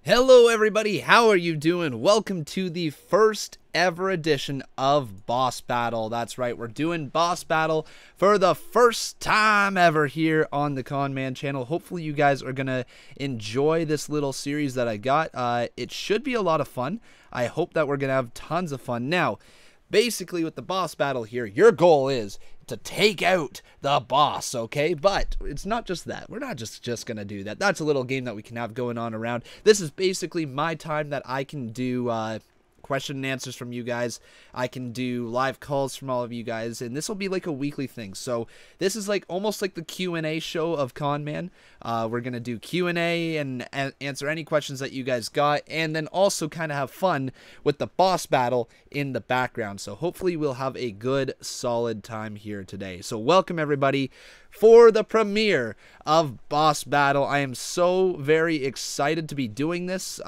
Hello everybody, how are you doing? Welcome to the first ever edition of Boss Battle. That's right, we're doing Boss Battle for the first time ever here on the Con Man channel. Hopefully you guys are going to enjoy this little series that I got. It should be a lot of fun. I hope that we're going to have tons of fun. Now, basically with the Boss Battle here, your goal is to take out the boss, okay? But it's not just that. We're not just gonna do that. That's a little game that we can have going on around. This is basically my time that I can do question and answers from you guys. I can do live calls from all of you guys, and this will be like a weekly thing. So this is like almost like the Q&A show of Con Man. We're gonna do Q&A and answer any questions that you guys got, and then also kind of have fun with the boss battle in the background. So hopefully we'll have a good solid time here today. So welcome everybody for the premiere of Boss Battle. I am so very excited to be doing this.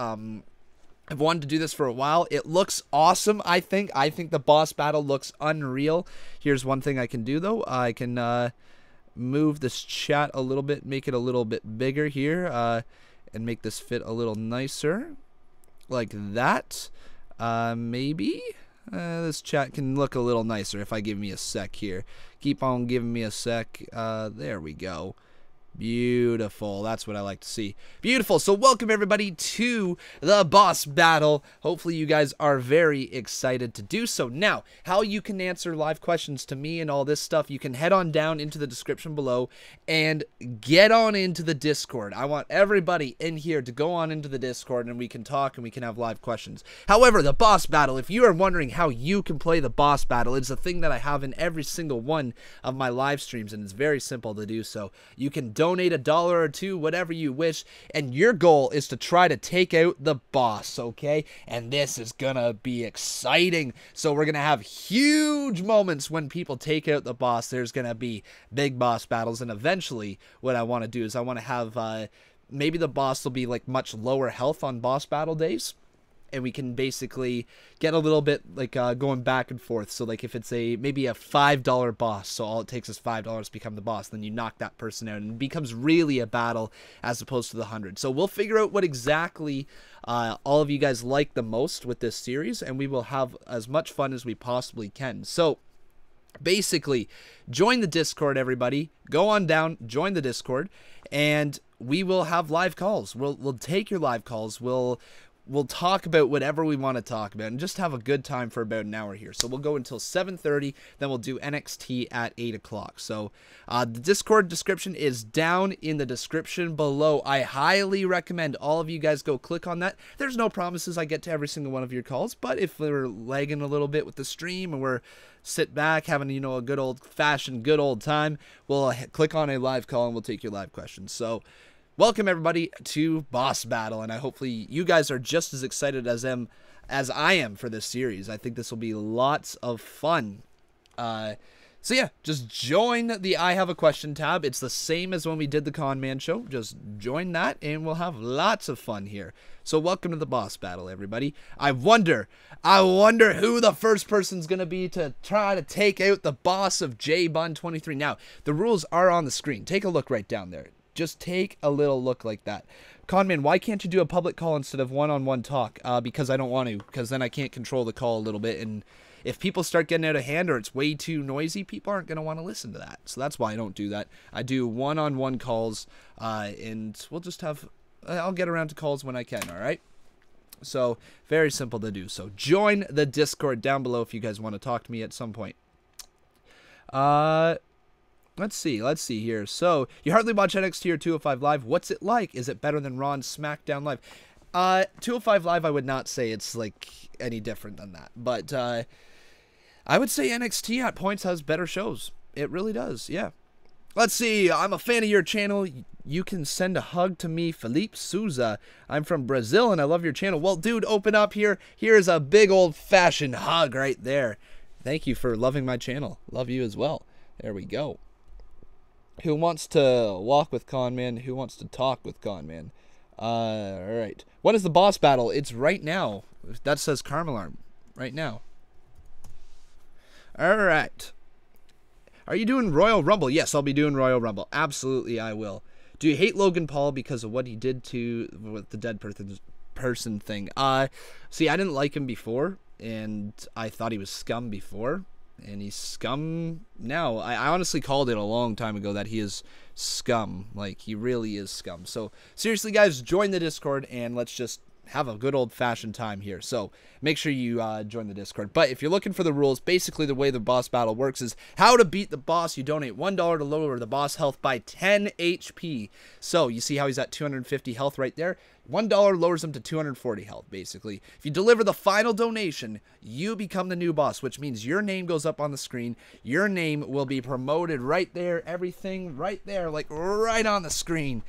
I've wanted to do this for a while. It looks awesome, I think. I think the boss battle looks unreal. Here's one thing I can do, though. I can move this chat a little bit, make it a little bit bigger here, and make this fit a little nicer, like that. Maybe this chat can look a little nicer if I give me a sec here. Keep on giving me a sec. There we go. Beautiful. That's what I like to see. Beautiful. So welcome everybody to the boss battle. Hopefully you guys are very excited to do so. Now, how you can answer live questions to me and all this stuff, you can head on down into the description below and get on into the Discord. I want everybody in here to go on into the Discord and we can talk and we can have live questions. However, the boss battle, if you are wondering how you can play the boss battle, it's a thing that I have in every single one of my live streams, and it's very simple to do so. You can donate $1 or $2, whatever you wish, and your goal is to try to take out the boss, okay? And this is gonna be exciting. So we're gonna have huge moments when people take out the boss. There's gonna be big boss battles, and eventually what I want to do is I want to have maybe the boss will be like much lower health on boss battle days, and we can basically get a little bit like going back and forth. So like if it's maybe a $5 boss, so all it takes is $5 to become the boss, then you knock that person out and it becomes really a battle as opposed to the 100. So we'll figure out what exactly all of you guys like the most with this series, and we will have as much fun as we possibly can. So basically, join the Discord, everybody. Go on down, join the Discord, and we will have live calls. We'll take your live calls. We'll talk about whatever we want to talk about and just have a good time for about an hour here. So we'll go until 7:30, then we'll do NXT at 8 o'clock. So the Discord description is down in the description below. I highly recommend all of you guys go click on that. There's no promises I get to every single one of your calls, but if we're lagging a little bit with the stream and we're sit back having, you know, a good old-fashioned good old time, we'll click on a live call and we'll take your live questions. So welcome everybody to Boss Battle, and hopefully you guys are just as excited as I am for this series. I think this will be lots of fun. So yeah, just join the I Have a Question tab. It's the same as when we did the Con Man show. Just join that and we'll have lots of fun here. So welcome to the Boss Battle, everybody. I wonder who the first person's going to be to try to take out the boss of JBun23. Now, the rules are on the screen. Take a look right down there. Just take a little look like that. Conman, why can't you do a public call instead of one-on-one talk? Because I don't want to, because then I can't control the call a little bit, and if people start getting out of hand or it's way too noisy, people aren't going to want to listen to that. So that's why I don't do that. I do one-on-one calls, and we'll just have, I'll get around to calls when I can, all right? So very simple to do. So join the Discord down below if you guys want to talk to me at some point. Let's see here. So, you hardly watch NXT or 205 Live. What's it like? Is it better than Raw and SmackDown Live? 205 Live, I would not say it's like any different than that. But I would say NXT at points has better shows. It really does, yeah. Let's see. I'm a fan of your channel. You can send a hug to me, Felipe Souza. I'm from Brazil and I love your channel. Well, dude, open up here. Here's a big old-fashioned hug right there. Thank you for loving my channel. Love you as well. There we go. Who wants to walk with Con Man? Who wants to talk with Con Man? Alright. When is the boss battle? It's right now. That says Karmalarm. Right now. Alright. Are you doing Royal Rumble? Yes, I'll be doing Royal Rumble. Absolutely, I will. Do you hate Logan Paul because of what he did with the dead person thing. See, I didn't like him before, and I thought he was scum before, and he's scum now. I honestly called it a long time ago that he is scum. Like, he really is scum. So, seriously, guys, join the Discord, and let's just have a good old-fashioned time here. So make sure you join the Discord. But if you're looking for the rules, basically the way the boss battle works is how to beat the boss. You donate $1 to lower the boss health by 10 HP. So you see how he's at 250 health right there? $1 lowers him to 240 health, basically. If you deliver the final donation, you become the new boss, which means your name goes up on the screen. Your name will be promoted right there. Everything right there, like right on the screen.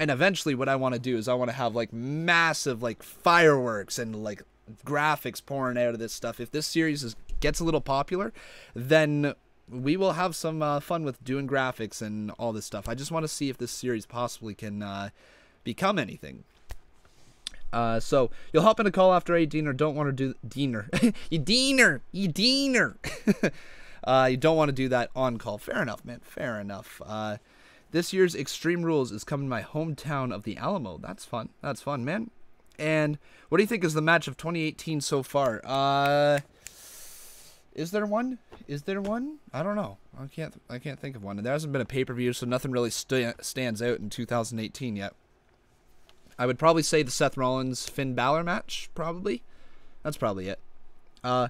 And eventually what I want to do is I want to have like massive like fireworks and like graphics pouring out of this stuff. If this series gets a little popular, then we will have some fun with doing graphics and all this stuff. I just want to see if this series possibly can become anything. So you'll hop in a call after a Diener. Don't want to do Diener. you Diener. You don't want to do that on call. Fair enough, man. Fair enough. This year's Extreme Rules is coming to my hometown of the Alamo. That's fun. That's fun, man. And what do you think is the match of 2018 so far? Is there one? Is there one? I don't know. I can't think of one. There hasn't been a pay-per-view, so nothing really stands out in 2018 yet. I would probably say the Seth Rollins Finn Balor match, probably. That's probably it. I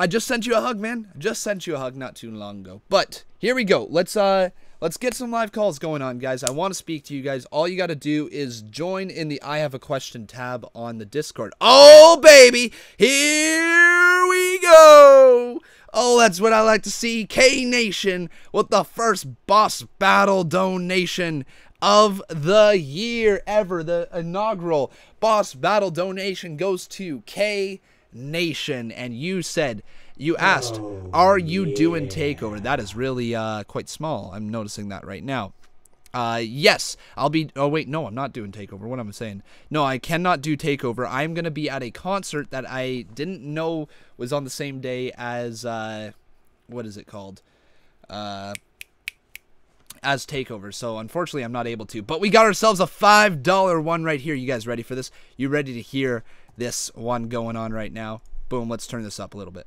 just sent you a hug, man. I just sent you a hug not too long ago. But here we go. Let's get some live calls going on, guys. I want to speak to you guys. All you got to do is join in the I Have a Question tab on the Discord. Oh, baby. Here we go. Oh, that's what I like to see. K-Nation with the first boss battle donation of the year ever. The inaugural boss battle donation goes to K-Nation. And you asked, are you doing Takeover? That is really quite small. I'm noticing that right now. Yes, I'll be... Oh, wait, no, I'm not doing Takeover. What am I saying? No, I cannot do Takeover. I'm going to be at a concert that I didn't know was on the same day as... what is it called? As Takeover. So, unfortunately, I'm not able to. But we got ourselves a $5 one right here. You guys ready for this? You ready to hear this one going on right now? Boom, let's turn this up a little bit.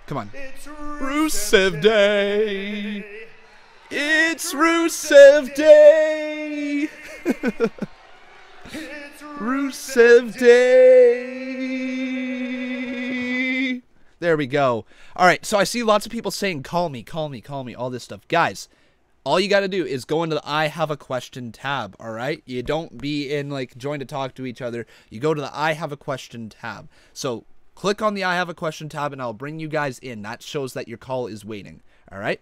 Come on. It's Rusev Day. It's Rusev Day. It's Rusev Day. There we go. All right, so I see lots of people saying, call me, call me, call me, all this stuff. Guys, all you got to do is go into the I Have a Question tab, all right? You don't be in, like, join to talk to each other. You go to the I Have a Question tab. So click on the I Have a Question tab, and I'll bring you guys in. That shows that your call is waiting, all right?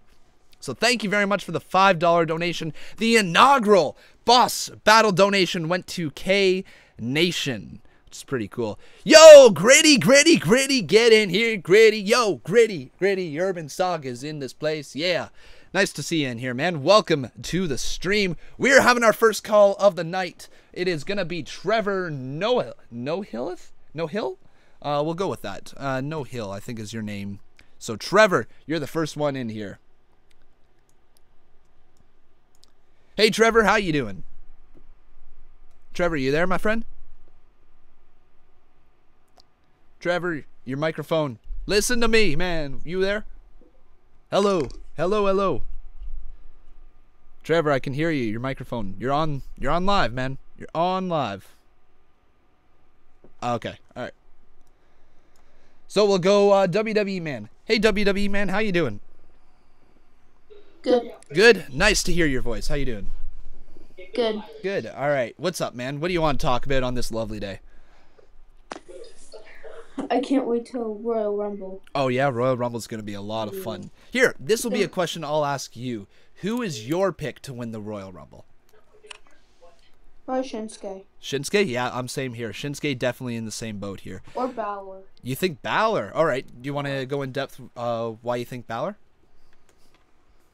So thank you very much for the $5 donation. The inaugural boss battle donation went to K-Nation, which is pretty cool. Yo, Gritty, Gritty, Gritty, get in here, Gritty. Yo, Gritty, Gritty, Urban Saga is in this place. Yeah, nice to see you in here, man. Welcome to the stream. We're having our first call of the night. It is going to be Trevor No Hill? We'll go with that. No Hill, I think, is your name. So, Trevor, you're the first one in here. Hey, Trevor, how you doing? Trevor, you there, my friend? Trevor, your microphone. Listen to me, man. You there? Hello. Hello, hello. Trevor, I can hear you. Your microphone. You're on live, man. You're on live. Okay. All right. So we'll go WWE Man. Hey, WWE Man, how you doing? Good. Good? Nice to hear your voice. How you doing? Good. Good. All right. What's up, man? What do you want to talk about on this lovely day? I can't wait till Royal Rumble. Oh, yeah? Royal Rumble's going to be a lot of fun. Here, this will be a question I'll ask you. Who is your pick to win the Royal Rumble? Or Shinsuke. Shinsuke? Yeah, I'm same here. Shinsuke definitely in the same boat here. Or Balor. You think Balor? All right. Do you want to go in depth why you think Balor?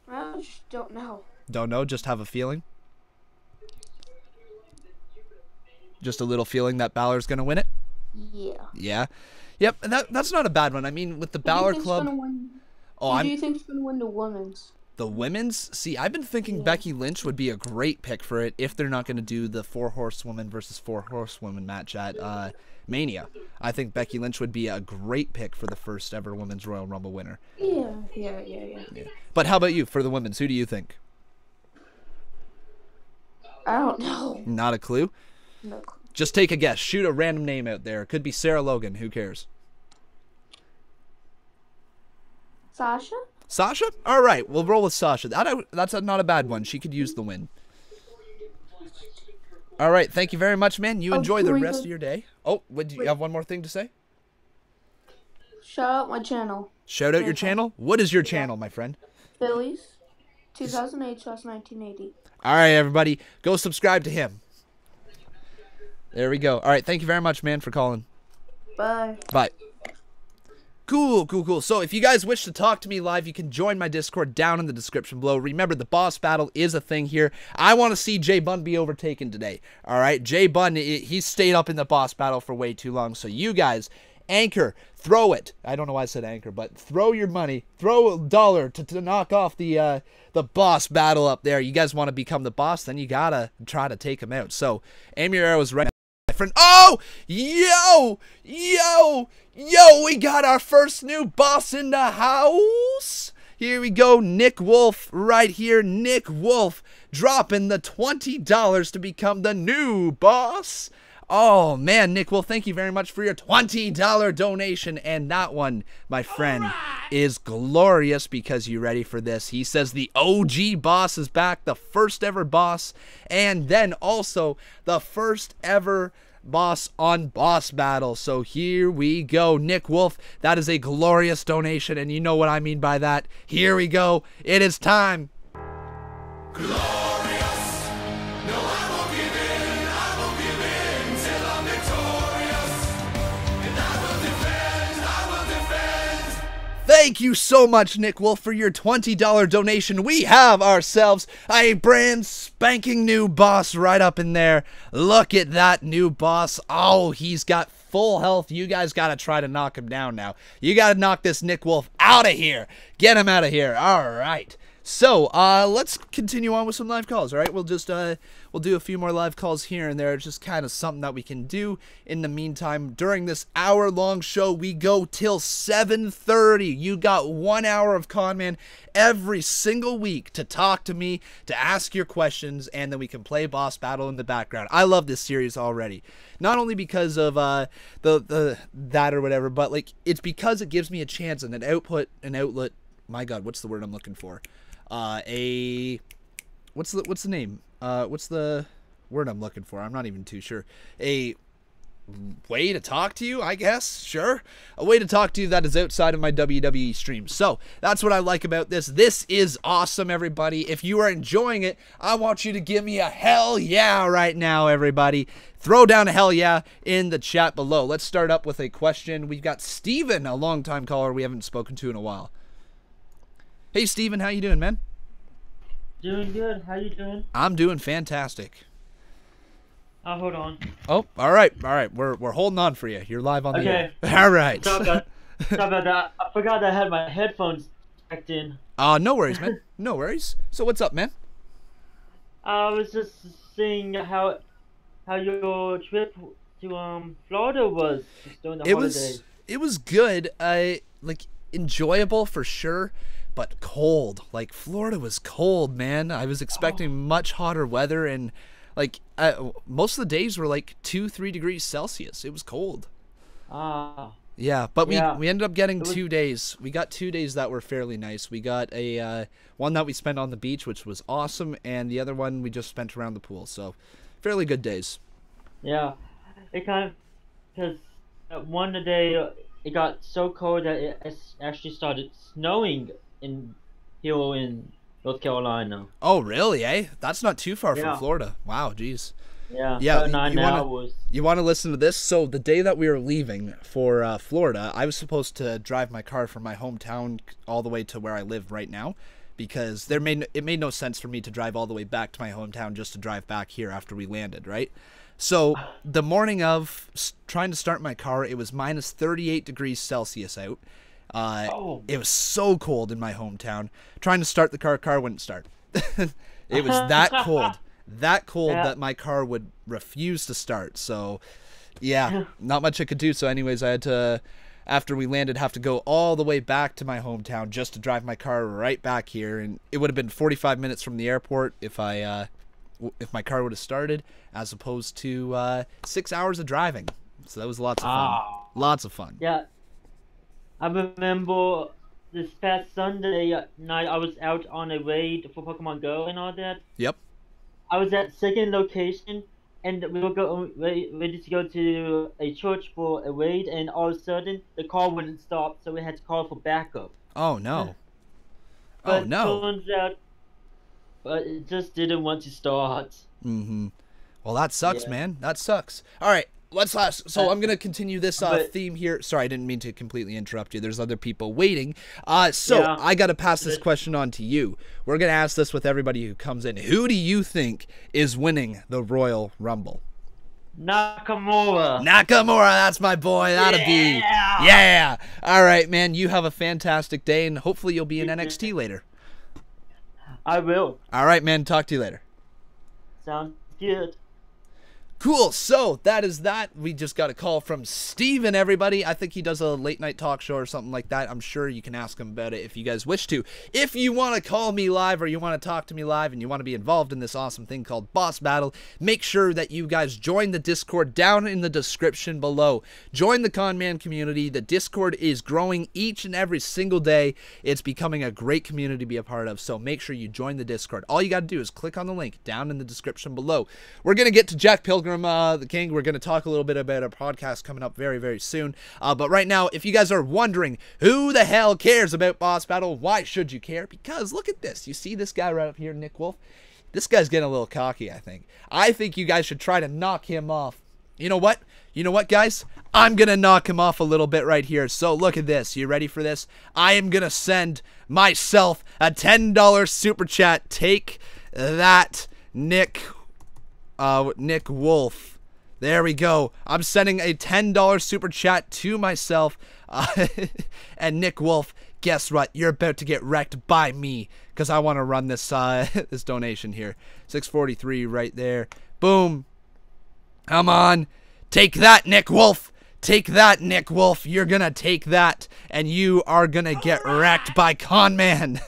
I just don't know. Don't know? Just have a feeling? Just a little feeling that Balor's going to win it? Yeah. Yeah? Yep, that's not a bad one. I mean, with the Balor Club... Who do you think's going to win the women's? The women's, see, I've been thinking Becky Lynch would be a great pick for it if they're not going to do the 4 horsewoman versus 4 horsewoman match at Mania. I think Becky Lynch would be a great pick for the first ever Women's Royal Rumble winner. Yeah. But how about you for the women's? Who do you think? I don't know. Not a clue? No clue. Just take a guess. Shoot a random name out there. It could be Sarah Logan. Who cares? Sasha? Sasha? All right, we'll roll with Sasha. That's not a bad one. She could use the win. All right, thank you very much, man. You enjoy the rest of your day. Oh, do you have one more thing to say? Shout out my channel. Shout out your channel? What is your channel, my friend? Phillies, 2008/1980. All right, everybody, go subscribe to him. There we go. All right, thank you very much, man, for calling. Bye. Bye. Cool. So if you guys wish to talk to me live, you can join my Discord down in the description below. Remember, the boss battle is a thing here. I want to see Jay Bunn be overtaken today. All right, Jay Bunn, he stayed up in the boss battle for way too long. So you guys, anchor, throw it. I don't know why I said anchor, but throw your money, throw a dollar to knock off the boss battle up there. You guys want to become the boss, then you gotta try to take him out. So aim your arrows right. Friend. Oh, yo, we got our first new boss in the house. Here we go, Nick Wolf right here. Nick Wolf dropping the $20 to become the new boss. Oh, man, Nick Wolf, thank you very much for your $20 donation. And that one, my friend, is glorious because you ready for this. He says the OG boss is back, the first ever boss, and then also the first ever boss on Boss Battle. So here we go, Nick Wolf. That is a glorious donation, and you know what I mean by that. Here we go. It is time. Glorious. No, I won't give in. I won't give in till I'm victorious. And I will defend. Thank you so much, Nick Wolf, for your $20 donation. We have ourselves a brand spanking new boss right up in there. Look at that new boss. Oh, he's got full health. You guys got to try to knock him down now. You got to knock this Nick Wolf out of here. Get him out of here. All right. So, let's continue on with some live calls, all right? We'll just, we'll do a few more live calls here and there. It's just kind of something that we can do. In the meantime, during this hour-long show, we go till 7:30. You got 1 hour of Conman every single week to talk to me, to ask your questions, and then we can play Boss Battle in the background. I love this series already. Not only because of, that or whatever, but, like, it's because it gives me a chance and an outlet. My God, what's the word I'm looking for? What's the name? What's the word I'm looking for? I'm not even too sure. A way to talk to you, I guess. Sure. A way to talk to you that is outside of my WWE stream. So that's what I like about this. This is awesome, everybody. If you are enjoying it, I want you to give me a hell yeah right now, everybody. Throw down a hell yeah in the chat below. Let's start up with a question. We've got Steven, a longtime caller we haven't spoken to in a while. Hey, Steven, how you doing, man? Doing good. How you doing? I'm doing fantastic. Hold on. Oh, all right. We're holding on for you. You're live on the air. Okay. All right. Sorry about that. I forgot I had my headphones jacked in. No worries, man. No worries. So what's up, man? I was just seeing how your trip to Florida was just during the holidays. It was good. Like enjoyable for sure, but cold. Like Florida was cold, man. I was expecting much hotter weather, and like most of the days were like 2-3 degrees Celsius. It was cold. Yeah, but we ended up getting 2 days. We got 2 days that were fairly nice. We got a one that we spent on the beach, which was awesome, and the other one we just spent around the pool. So fairly good days. Yeah, it kind of, because one day it got so cold that it actually started snowing here in North Carolina. Oh, really, eh? That's not too far from Florida. Wow, geez. Yeah, you want to listen to this? So the day that we were leaving for Florida, I was supposed to drive my car from my hometown all the way to where I live right now, because it made no sense for me to drive all the way back to my hometown just to drive back here after we landed, right? So the morning of trying to start my car, it was minus 38 degrees Celsius out. Oh. It was so cold in my hometown. Trying to start the car wouldn't start. It was that cold. Yeah. That my car would refuse to start. So, yeah, not much I could do. So anyways, I had to, after we landed, have to go all the way back to my hometown just to drive my car right back here. And it would have been 45 minutes from the airport if my car would have started, as opposed to 6 hours of driving. So that was lots of fun. Lots of fun. Yeah. I remember this past Sunday night I was out on a raid for Pokemon Go and all that. Yep. I was at second location and we were ready to go to a church for a raid, and all of a sudden the car wouldn't stop, so we had to call for backup. Oh no. But Oh no. turns out, but it just didn't want to start. Mm-hmm. Well, that sucks, Yeah. man. That sucks. All right, let's last. So I'm gonna continue this But- theme here. Sorry, I didn't mean to completely interrupt you. There's other people waiting. So Yeah. I gotta pass this But- question on to you. We're gonna ask this with everybody who comes in. Who do you think is winning the Royal Rumble? Nakamura. Nakamura, that's my boy. That'll be. Yeah. All right, man. You have a fantastic day, and hopefully you'll be in NXT later. I will. All right, man. Talk to you later. Sounds good. Cool, so that is that. We just got a call from Steven, everybody. I think he does a late night talk show or something like that. I'm sure you can ask him about it if you guys wish to. If you want to call me live or you want to talk to me live and you want to be involved in this awesome thing called Boss Battle, make sure that you guys join the Discord down in the description below. Join the Conman community. The Discord is growing each and every single day. It's becoming a great community to be a part of, so make sure you join the Discord. All you got to do is click on the link down in the description below. We're going to get to Jack Pilgrim, the King. We're going to talk a little bit about our podcast coming up very, very soon. But right now, if you guys are wondering who the hell cares about Boss Battle, why should you care? Because look at this. You see this guy right up here, Nick Wolf? This guy's getting a little cocky, I think. I think you guys should try to knock him off. You know what? You know what, guys? I'm going to knock him off a little bit right here. So look at this. You ready for this? I am going to send myself a $10 super chat. Take that, Nick Wolf. There we go. I'm sending a $10 super chat to myself. And Nick Wolf, guess what? You're about to get wrecked by me because I want to run this this donation here. 643 right there. Boom. Come on. Take that, Nick Wolf. Take that, Nick Wolf. You're going to take that, and you are going to get wrecked by Conman.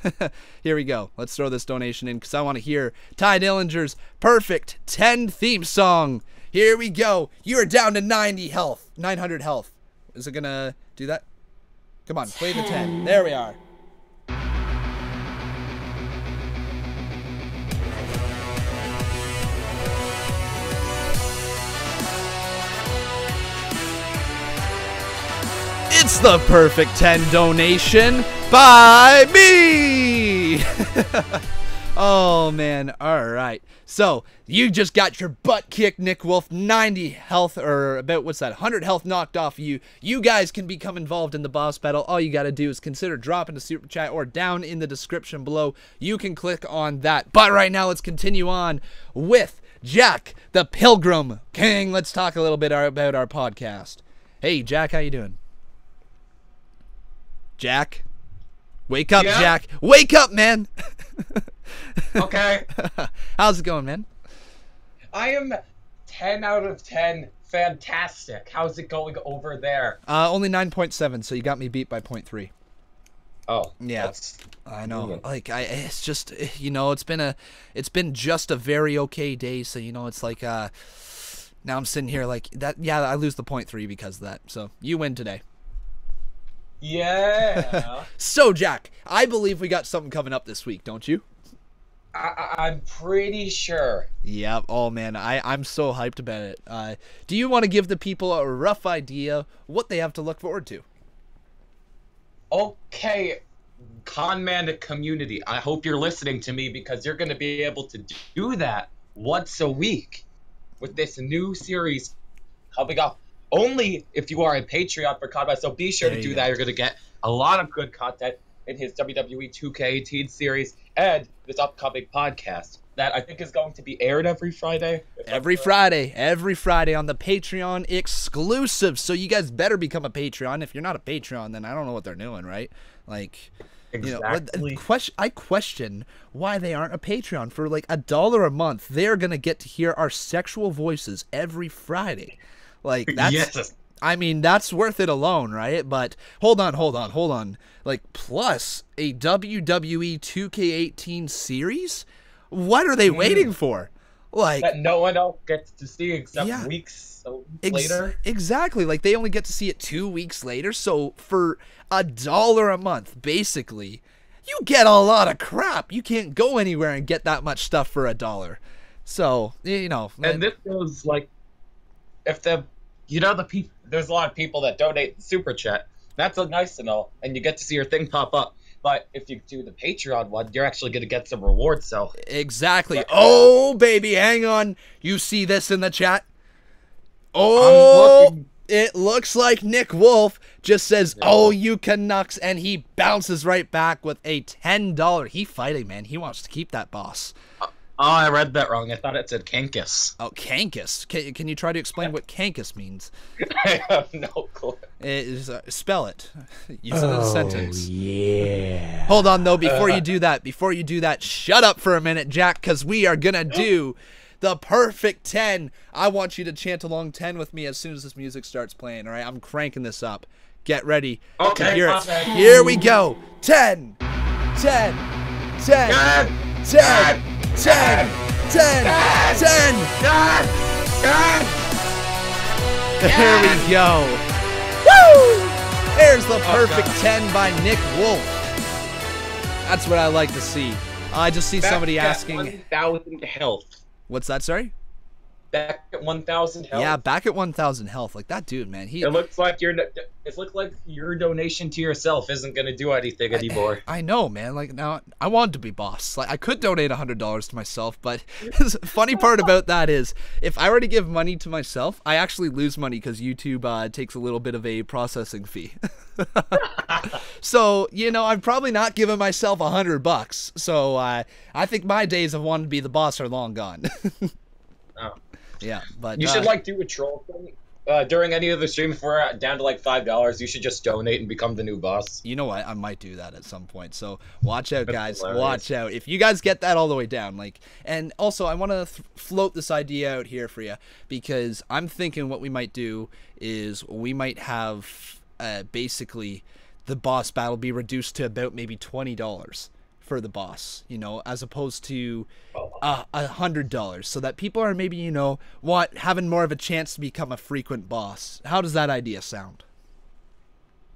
Here we go. Let's throw this donation in because I want to hear Ty Dillinger's perfect 10 theme song. Here we go. You are down to 900 health. Is it going to do that? Come on, play the 10. There we are. It's the perfect 10 donation by me. Oh, man. All right. So, you just got your butt kicked, Nick Wolf. 90 health, or about, what's that, 100 health knocked off you. You guys can become involved in the boss battle. All you got to do is consider dropping a super chat or down in the description below. You can click on that. But right now, let's continue on with Jack, the Pilgrim King. Let's talk a little bit about our podcast. Hey, Jack, how you doing? Jack? Wake up, Yeah? Jack. Wake up, man. Okay. How's it going, man? I am 10 out of 10. Fantastic. How's it going over there? Only 9.7, so you got me beat by 0.3. Oh, Yeah. that's I know. brilliant. Like, it's just, you know, it's been just a very okay day, so, you know, it's like, now I'm sitting here like, that. Yeah, I lose the 0.3 because of that, so you win today. Yeah. So, Jack, I believe we got something coming up this week, don't you? I'm pretty sure. Yep. Oh, man, I'm so hyped about it. Do you want to give the people a rough idea what they have to look forward to? Okay, Conman community, I hope you're listening to me because you're going to be able to do that once a week with this new series coming up. Only if you are a Patreon for Conman, so be sure There to you do go. that. You're going to get a lot of good content, in his WWE 2K18 series and this upcoming podcast that I think is going to be aired every Friday. Every Friday on the Patreon exclusive. So you guys better become a Patreon. If you're not a Patreon, then I don't know what they're doing, right? Like, Exactly. I question why they aren't a Patreon. For like $1 a month, they're gonna get to hear our sexual voices every Friday. Like, that's, Yes. I mean, that's worth it alone, right? But hold on. Like, plus a WWE 2K18 series? What are they waiting for? Like, That no one else gets to see except Yeah. weeks later. Exactly. Like, they only get to see it 2 weeks later. So for $1 a month, basically, you get a lot of crap. You can't go anywhere and get that much stuff for $1. So, And this goes like, if the people, there's a lot of people that donate super chat. That's nice and all, and you get to see your thing pop up. But if you do the Patreon one, you're actually gonna get some rewards. So exactly. Oh, baby, hang on. You see this in the chat? Oh, it looks like Nick Wolf just says, "Oh, you Canucks," and he bounces right back with a $10. He fighting, man. He wants to keep that boss. Oh, I read that wrong. I thought it said Kankus. Oh, Kankus. Can you try to explain what Kankus means? I have no clue. Spell it. Use it in a sentence. Yeah. Hold on, though, before you do that, shut up for a minute, Jack, because we are going to do the perfect 10. I want you to chant along 10 with me as soon as this music starts playing, all right? I'm cranking this up. Get ready to hear it. Here we go. 10, 10, 10, 10, 10, 10, 10. There we go. Woo! There's the perfect 10 by Nick Wolf. That's what I like to see. I just see somebody asking. 1,000 health. What's that, sorry? Back at 1,000 health. Yeah, back at 1,000 health. Like, that dude, man. It looks like your donation to yourself isn't gonna do anything anymore. I know, man. Like, now I wanted to be boss. Like, I could donate $100 to myself, but the funny part about that is, if I were to give money to myself, I actually lose money because YouTube takes a little bit of a processing fee. So, I'm probably not giving myself $100. So, I think my days of wanting to be the boss are long gone. Oh. Yeah, but You should do a troll thing during any of the streams. If we're down to like $5, you should just donate and become the new boss. You know what? I might do that at some point. So watch out, guys. Hilarious. Watch out. If you guys get that all the way down, and also I want to float this idea out here for you, because I'm thinking what we might do is we might have basically the boss battle be reduced to about maybe $20 for the boss, as opposed to $100, so that people are maybe, having more of a chance to become a frequent boss. How does that idea sound?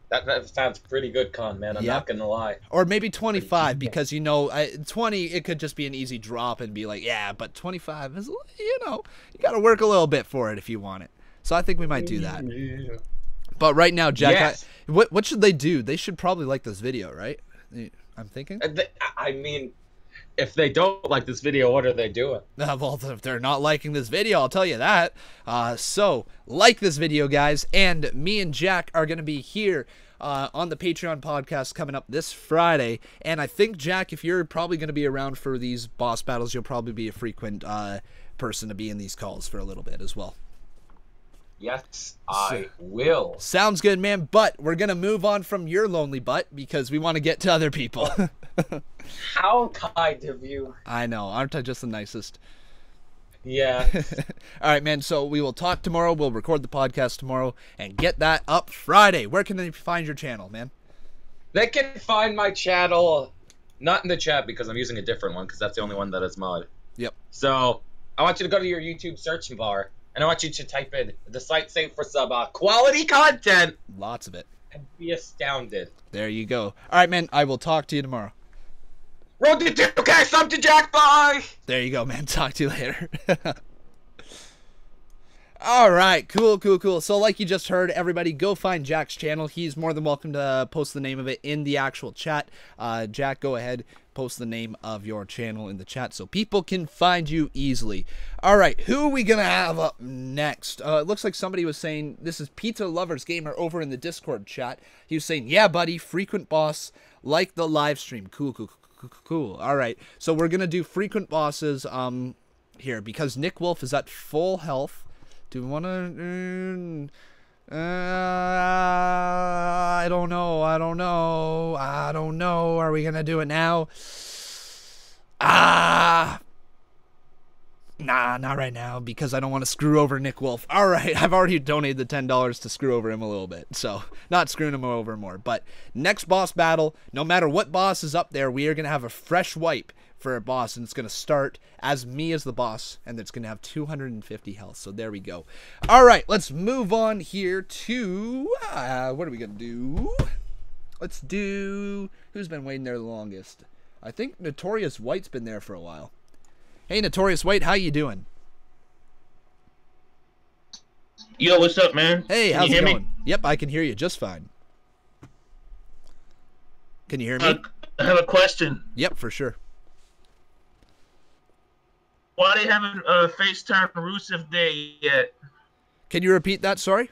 That sounds pretty good, Con, man. I'm not gonna lie. Or maybe 25, because 20, it could just be an easy drop and be like, yeah, but 25 is, you gotta work a little bit for it if you want it. So I think we might do that. Yeah. But right now, Jack, Yes. what should they do? They should probably like this video, right? I'm thinking. I mean, if they don't like this video, what are they doing? Well, if they're not liking this video, I'll tell you that. So, like this video, guys, and me and Jack are going to be here on the Patreon podcast coming up this Friday. And I think, Jack, if you're probably going to be around for these boss battles, you'll probably be a frequent person to be in these calls for a little bit as well. Yes, I will. Sounds good, man, but we're going to move on from your lonely butt because we want to get to other people. How kind of you. I know. Aren't I just the nicest? Yeah. All right, man, so we will talk tomorrow. We'll record the podcast tomorrow and get that up Friday. Where can they find your channel, man? They can find my channel, not in the chat because I'm using a different one because that's the only one that is mod. Yep. So, I want you to go to your YouTube search bar. And I want you to type in the site saved for some quality content. Lots of it. And be astounded. There you go. All right, man. I will talk to you tomorrow. Roll to 2K, sub to Jack, bye! There you go, man. Talk to you later. All right, cool. So like you just heard, everybody go find Jack's channel. He's more than welcome to post the name of it in the actual chat. Jack, go ahead, post the name of your channel in the chat so people can find you easily. All right, who are we going to have up next? It looks like somebody was saying, this is Pizza Lovers Gamer over in the Discord chat. He was saying, yeah, buddy, frequent boss, like the live stream. Cool. All right, so we're going to do frequent bosses here because Nick Wolf is at full health. Do we want to... I don't know. Are we going to do it now? Nah, not right now, because I don't want to screw over Nick Wolf. All right, I've already donated the $10 to screw over him a little bit, so not screwing him over more. But next boss battle, no matter what boss is up there, we are going to have a fresh wipe for a boss, and it's going to start as me as the boss, and it's going to have 250 health. So there we go. All right, let's move on here to what are we going to do? Let's do who's been waiting there the longest. I think Notorious White's been there for a while. Hey, Notorious White, how you doing? Yo, what's up, man? Hey, Can how's you it hear going? me? Yep, I can hear you just fine. Can you hear me? I have a question. Yep, for sure. Why they haven't FaceTime Rusev Day yet? Can you repeat that? Sorry.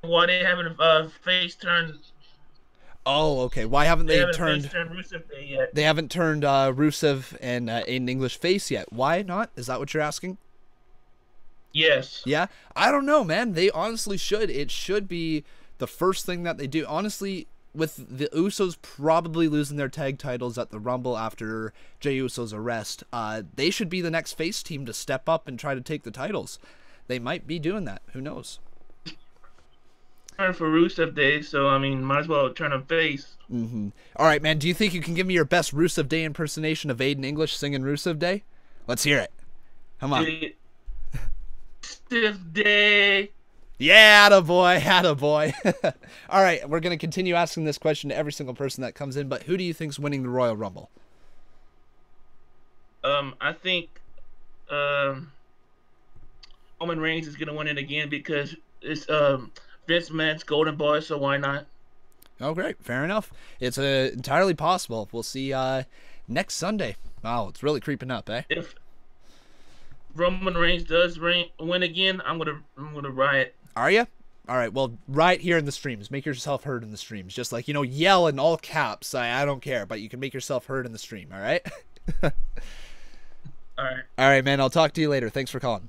Why they haven't FaceTime? Oh, okay. Why haven't they turned? FaceTime Rusev Day yet? They haven't turned Rusev and Aiden English face yet. Why not? Is that what you're asking? Yes. Yeah, I don't know, man. They honestly should. It should be the first thing that they do. Honestly, with the Usos probably losing their tag titles at the Rumble after Jey Uso's arrest, they should be the next face team to step up and try to take the titles. They might be doing that. Who knows? For Rusev Day, so I mean, might as well turn a face. All right, man. Do you think you can give me your best Rusev Day impersonation of Aiden English singing Rusev Day? Let's hear it. Come on. Rusev Day. Yeah, attaboy. All right, we're going to continue asking this question to every single person that comes in, but who do you think's winning the Royal Rumble? I think Roman Reigns is gonna win it again because it's Vince McMahon's golden boy, so why not? Oh, great. Fair enough. It's entirely possible. We'll see next Sunday. Wow, it's really creeping up, eh? If Roman Reigns does win again, I'm gonna riot. Are you? All right, well, right here in the streams. Make yourself heard in the streams. Just like, yell in all caps. I don't care, but you can make yourself heard in the stream, all right? All right. All right, man. I'll talk to you later. Thanks for calling.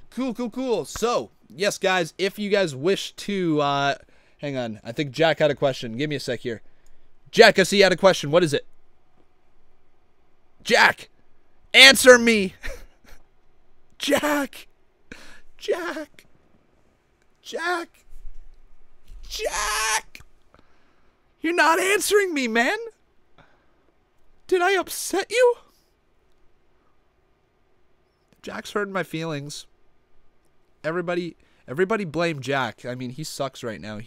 Cool. So, yes, guys, if you guys wish to, hang on. I think Jack had a question. Give me a sec here. Jack, I see you had a question. What is it? Jack, answer me. Jack. You're not answering me, man. Did I upset you? Jack's hurting my feelings. Everybody blame Jack. I mean, he sucks right now.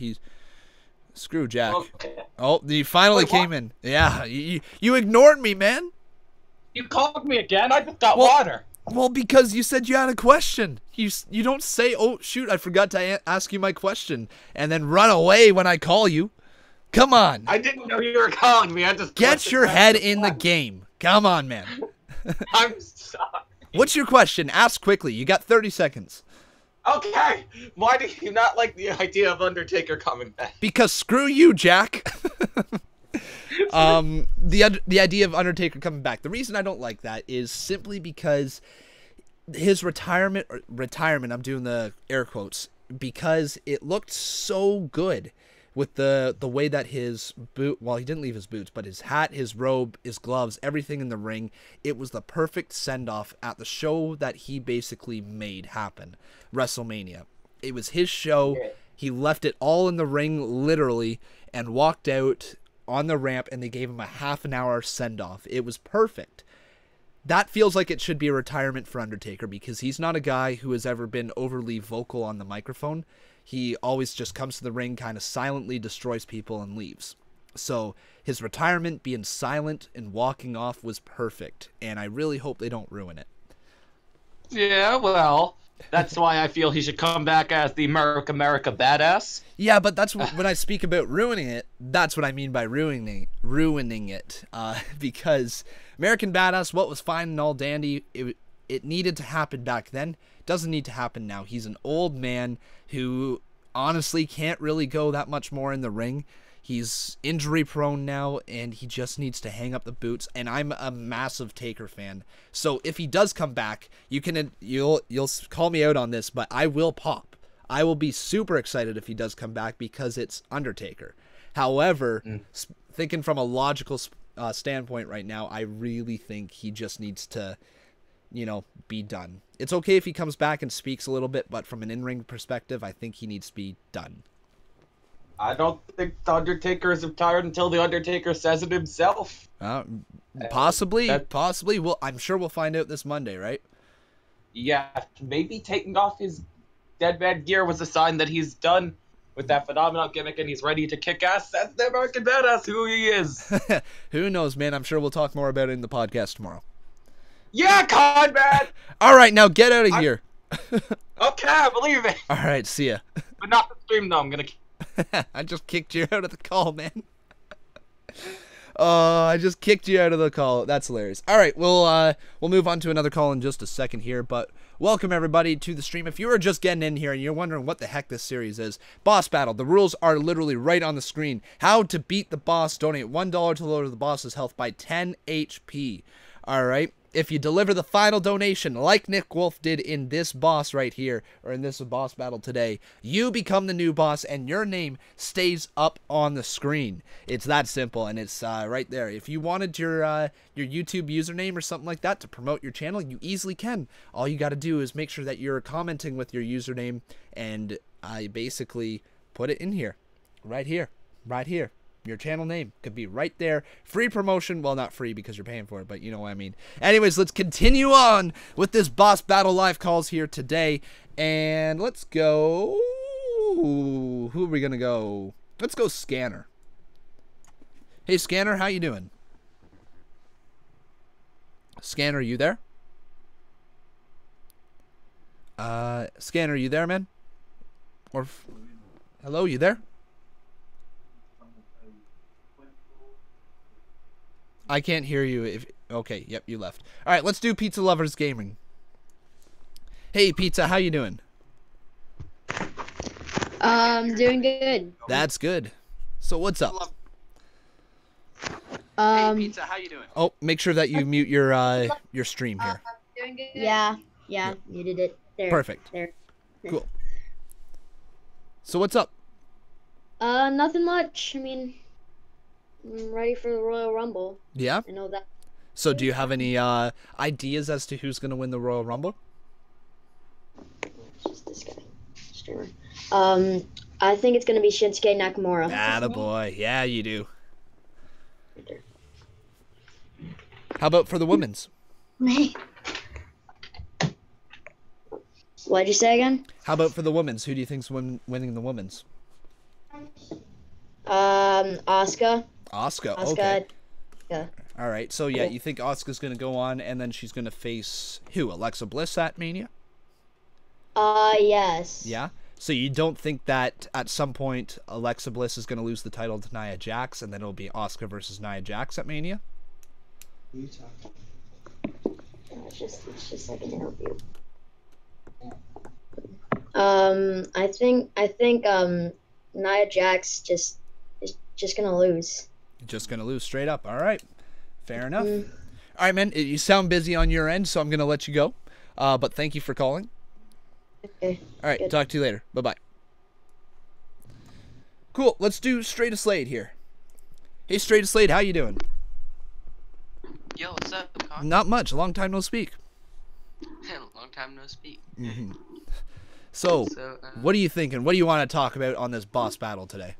Screw Jack. Okay. Oh, he finally came in. Yeah, you ignored me, man. You called me again? I just got water. Well, because you said you had a question. You don't say, oh, shoot, I forgot to ask you my question, and then run away when I call you. Come on. I didn't know you were calling me. I just Get your head in the game. Come on, man. I'm sorry. What's your question? Ask quickly. You got 30 seconds. Okay. Why do you not like the idea of Undertaker coming back? Because screw you, Jack. The idea of Undertaker coming back. The reason I don't like that is simply because his retirement, I'm doing the air quotes, because it looked so good with the way that his boot, well, he didn't leave his boots, but his hat, his robe, his gloves, everything in the ring, it was the perfect send-off at the show that he basically made happen, WrestleMania. It was his show. Yeah. He left it all in the ring, literally, and walked out on the ramp, and they gave him a half an hour send-off. It was perfect. That feels like it should be a retirement for Undertaker, because he's not a guy who has ever been overly vocal on the microphone. He always just comes to the ring, kind of silently destroys people and leaves. So his retirement, being silent and walking off was perfect, and I really hope they don't ruin it. Yeah, well, that's why I feel he should come back as the America badass. Yeah, but that's when I speak about ruining it, that's what I mean by ruining it. Because American Badass, what was fine and all dandy, it needed to happen back then. It doesn't need to happen now. He's an old man who honestly can't really go that much more in the ring. He's injury prone now, and he just needs to hang up the boots. And I'm a massive Taker fan, so if he does come back, you'll call me out on this, but I will pop. I will be super excited if he does come back because it's Undertaker. However, thinking from a logical standpoint right now, I really think he just needs to, be done. It's okay if he comes back and speaks a little bit, but from an in-ring perspective, I think he needs to be done. I don't think the Undertaker is retired until the Undertaker says it himself. Possibly. Well, I'm sure we'll find out this Monday, right? Yeah, maybe taking off his dead man gear was a sign that he's done with that phenomenal gimmick and he's ready to kick ass. That's the American Badass who he is. Who knows, man? I'm sure we'll talk more about it in the podcast tomorrow. Yeah, Conrad! All right, now get out of here. Okay, I believe it. All right, see ya. But not the stream, though. I'm going to... I just kicked you out of the call, man. I just kicked you out of the call. That's hilarious. All right, we'll move on to another call in just a second here, but welcome everybody to the stream. If you are just getting in here and you're wondering what the heck this series is, Boss Battle. The rules are literally right on the screen. How to beat the boss. Donate $1 to lower the boss's health by 10 HP. All right. If you deliver the final donation, like Nick Wolf did in this boss right here, or in this boss battle today, you become the new boss, and your name stays up on the screen. It's that simple, and it's right there. If you wanted your YouTube username or something like that to promote your channel, you easily can. All you got to do is make sure that you're commenting with your username, and I basically put it in here, right here, right here. Your channel name could be right there. Free promotion. Well, not free because you're paying for it, but you know what I mean. Anyways, let's continue on with this boss battle live calls here today. And let's go. Who are we going to go? Let's go Scanner. Hey, Scanner, how you doing? Scanner, you there? Scanner, you there, man? Or hello, you there? I can't hear you. Okay, yep, you left. All right, let's do Pizza Lovers Gaming. Hey, Pizza, how you doing? Doing good. That's good. So what's up? Hey, Pizza, how you doing? Oh, make sure that you mute your stream here. Doing good. Yeah, muted it. There. Perfect. There. Cool. So what's up? Nothing much. I mean, I'm ready for the Royal Rumble. Yeah? I know that. So do you have any ideas as to who's going to win the Royal Rumble? It's just this guy. Streamer. I think it's going to be Shinsuke Nakamura. Attaboy. Yeah, you do. Right there. How about for the women's? What'd you say again? How about for the women's? Who do you think's winning the women's? Asuka. Asuka. Asuka. Okay. Yeah. All right. So yeah, you think Asuka's going to go on and then she's going to face who? Alexa Bliss at Mania? Yes. Yeah. So you don't think that at some point Alexa Bliss is going to lose the title to Nia Jax and then it'll be Asuka versus Nia Jax at Mania? It's just like an interview. I think Nia Jax is just gonna lose. Just gonna lose straight up. All right, fair enough. All right, man. You sound busy on your end, so I'm gonna let you go. But thank you for calling. Okay. All right, Good. talk to you later. Bye bye. Cool. Let's do Straight to Slade here. Hey, Straight to Slade, how you doing? Yo, what's up, Con? Not much. Long time no speak. Long time no speak. Mm-hmm. So, what are you thinking? What do you want to talk about on this boss battle today?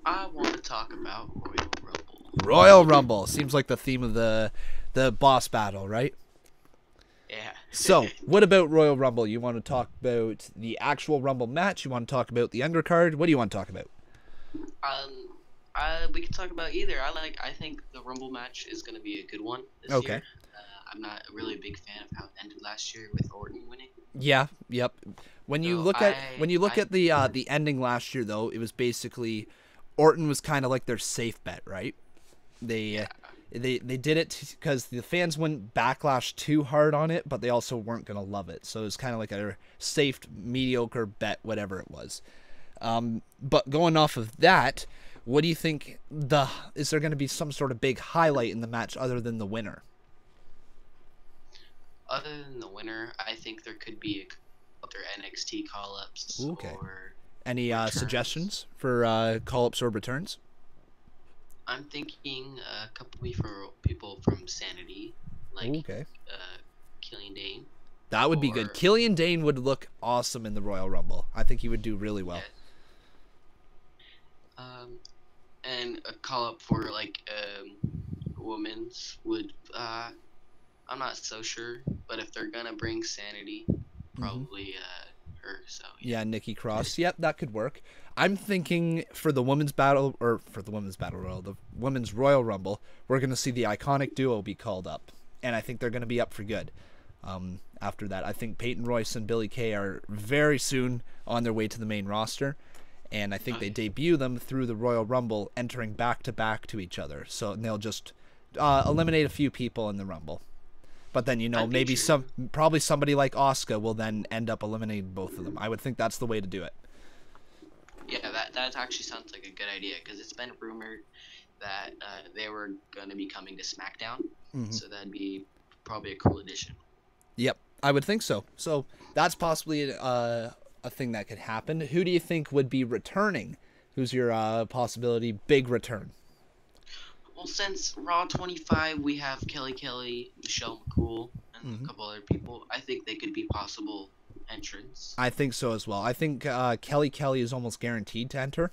I want to talk about Royal Rumble. Royal Rumble. Seems like the theme of the boss battle, right? Yeah. So, what about Royal Rumble? You want to talk about the actual Rumble match? You want to talk about the undercard? What do you want to talk about? We can talk about either. I think the Rumble match is gonna be a good one this Okay. year. I'm not really a big fan of how it ended last year with Orton winning. Yeah, yep. When you So look at the ending last year, though, it was basically Orton was kind of like their safe bet, right? They did it because the fans wouldn't backlash too hard on it, but they also weren't gonna love it. So it was kind of like a safe, mediocre bet, whatever it was. But going off of that, what do you think? Is there going to be some sort of big highlight in the match other than the winner? Other than the winner, I think there could be other NXT call-ups. Okay. Or Any returns. suggestions for call-ups or returns? I'm thinking a couple people from Sanity, like Okay. Killian Dane. That would be Or- good. Killian Dane would look awesome in the Royal Rumble. I think he would do really well. Yes. And a call-up for like women's would I'm not so sure, but if they're gonna bring Sanity, probably her. So Yeah, Nikki Cross. Yep, that could work. I'm thinking for the women's battle, or for the women's battle royal, the women's Royal Rumble, we're going to see the iconic duo be called up, and I think they're going to be up for good. After that, I think Peyton Royce and Billie Kay are very soon on their way to the main roster, and I think they debut them through the Royal Rumble, entering back to back to each other. So they'll just eliminate a few people in the Rumble. But then, maybe probably somebody like Asuka will then end up eliminating both of them. I would think that's the way to do it. yeah, that actually sounds like a good idea because it's been rumored that they were gonna be coming to SmackDown, so that'd be probably a cool addition. Yep, I would think so. So that's possibly a thing that could happen. Who do you think would be returning? Who's your possibility big return? Well, since Raw 25, we have Kelly, Michelle McCool, and a couple other people. I think they could be possible entrants. I think so as well. I think Kelly is almost guaranteed to enter.